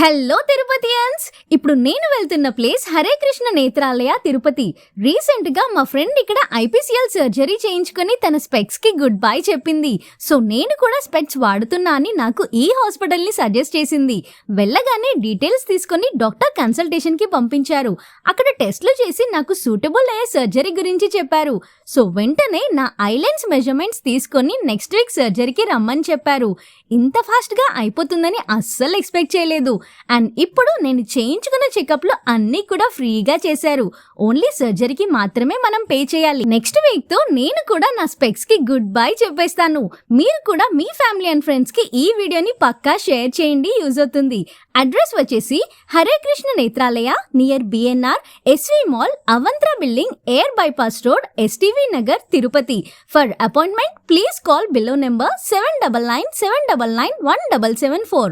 Hello తిరుపతియన్స్! ఇప్పుడు నేను వెళ్తున్న ప్లేస్ హరే కృష్ణ నేత్రాలయ తిరుపతి. రీసెంట్ గా మా ఫ్రెండ్ ఇక్కడ ఐపీసీఎల్ సర్జరీ చేయించుకొని తన స్పెక్స్ కి గుడ్ బై చెప్పింది. సో నేను కూడా స్పెక్స్ వాడుతున్నా అని నాకు ఈ హాస్పిటల్ ని సజెస్ట్ చేసింది. వెళ్ళగానే డీటెయిల్స్ తీసుకొని డాక్టర్ కన్సల్టేషన్ కి పంపించారు. అక్కడ టెస్ట్లు చేసి నాకు సూటబుల్ అయ్యే సర్జరీ గురించి చెప్పారు. సో వెంటనే నా ఐలెన్స్ మెజర్మెంట్స్ తీసుకొని నెక్స్ట్ వీక్ సర్జరీకి రమ్మని చెప్పారు. ఇంత ఫాస్ట్ గా అయిపోతుందని అస్సలు ఎక్స్పెక్ట్ చేయలేదు. అండ్ ఇప్పుడు నేను చేయించుకున్న చెకప్లు అన్నీ కూడా ఫ్రీగా చేశారు. ఓన్లీ సర్జరీకి మాత్రమే మనం పే చేయాలి. నెక్స్ట్ వీక్ తో నేను కూడా నా స్పెక్స్ కి గుడ్ బై చెప్పేస్తాను. మీరు కూడా మీ ఫ్యామిలీ అండ్ ఫ్రెండ్స్ కి ఈ వీడియోని పక్కా షేర్ చేయండి, యూజ్ అవుతుంది. అడ్రస్ వచ్చేసి Hare Krishna Netralaya near BNR SV mall, Avantra building, air bypass road, STV Nagar, Tirupati. For appointment please call below number 7997991774.